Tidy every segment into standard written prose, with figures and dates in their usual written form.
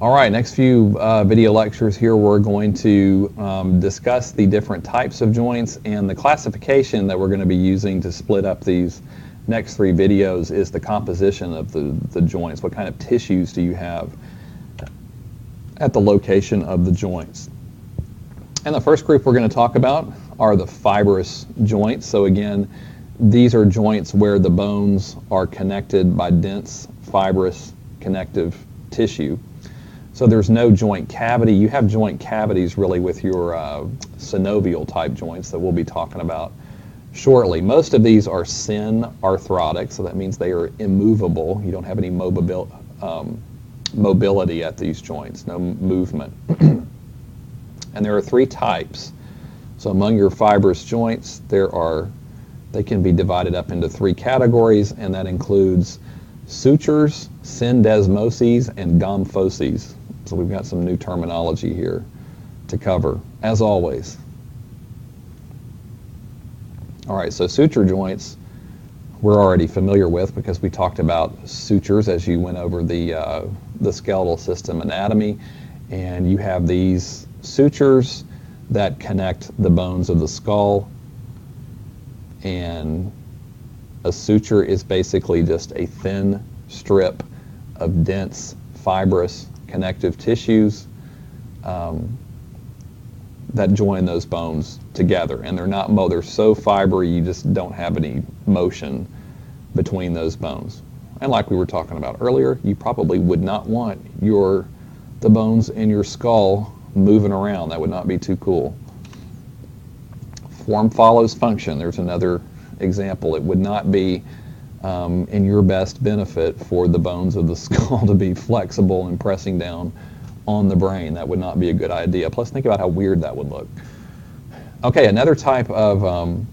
All right, next few video lectures here, we're going to discuss the different types of joints, and the classification that we're going to be using to split up these next three videos is the composition of the joints. What kind of tissues do you have at the location of the joints? And the first group we're going to talk about are the fibrous joints. So again, these are joints where the bones are connected by dense, fibrous, connective tissue. So there's no joint cavity. You have joint cavities really with your synovial type joints that we'll be talking about shortly. Most of these are syn-arthrotic, so that means they are immovable. You don't have any mobility at these joints, no movement. And there are three types. So among your fibrous joints, they can be divided up into three categories, and that includes sutures, syndesmoses, and gomphoses. So we've got some new terminology here to cover, as always. All right, so suture joints we're already familiar with because we talked about sutures as you went over the skeletal system anatomy, and you have these sutures that connect the bones of the skull, and a suture is basically just a thin strip of dense, fibrous, connective tissues that join those bones together. And they're so fibery you just don't have any motion between those bones. And like we were talking about earlier, you probably would not want the bones in your skull moving around. That would not be too cool. Form follows function. There's another example. It would not be in your best benefit for the bones of the skull to be flexible and pressing down on the brain. That would not be a good idea. Plus, think about how weird that would look. Okay, another type of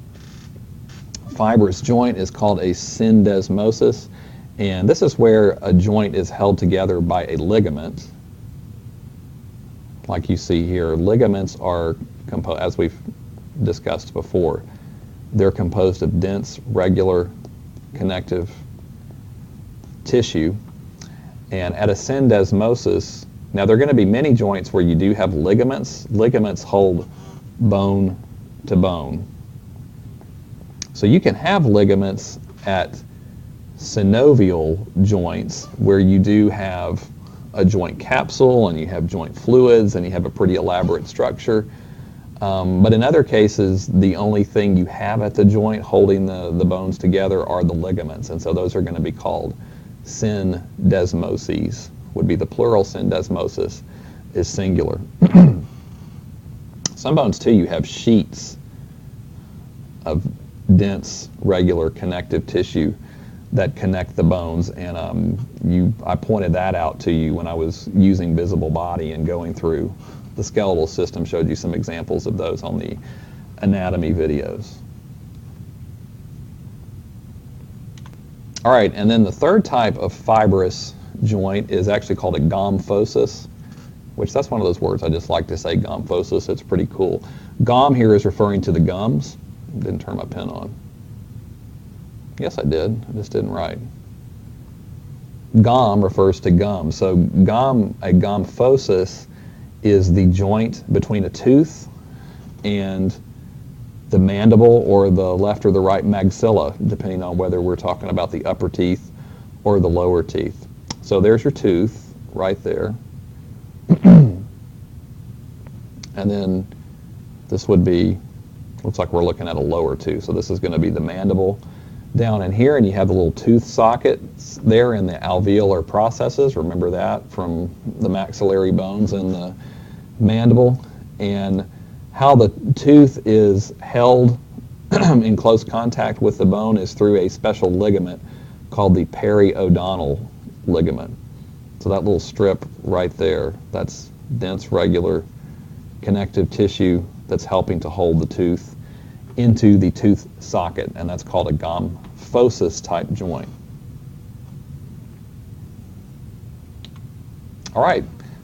fibrous joint is called a syndesmosis, and this is where a joint is held together by a ligament. Like you see here, ligaments are composed, as we've discussed before, they're composed of dense, regular, connective tissue. And at a syndesmosis, now there are going to be many joints where you do have ligaments. Ligaments hold bone to bone. So you can have ligaments at synovial joints where you do have a joint capsule and you have joint fluids and you have a pretty elaborate structure. But in other cases, the only thing you have at the joint holding the bones together are the ligaments, and so those are going to be called syndesmoses, would be the plural. Syndesmosis is singular. Some bones, too, you have sheets of dense, regular connective tissue that connect the bones, and I pointed that out to you when I was using visible body and going through the skeletal system, showed you some examples of those on the anatomy videos. All right, and then the third type of fibrous joint is actually called a gomphosis, which that's one of those words I just like to say, gomphosis. It's pretty cool. Gom here is referring to the gums. Didn't turn my pen on. Yes, I did. I just didn't write. Gom refers to gum. So a gomphosis is the joint between a tooth and the mandible or the left or the right maxilla, depending on whether we're talking about the upper teeth or the lower teeth. So there's your tooth right there. And then this would be, looks like we're looking at a lower tooth. So this is going to be the mandible down in here, and you have the little tooth sockets there in the alveolar processes. Remember that from the maxillary bones and the mandible. And how the tooth is held in close contact with the bone is through a special ligament called the periodontal ligament. So that little strip right there, that's dense, regular connective tissue that's helping to hold the tooth into the tooth socket, and that's called a gomphosis type joint. All right,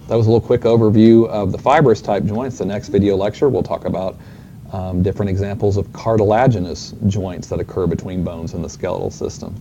that was a little quick overview of the fibrous type joints. The next video lecture we'll talk about different examples of cartilaginous joints that occur between bones in the skeletal system.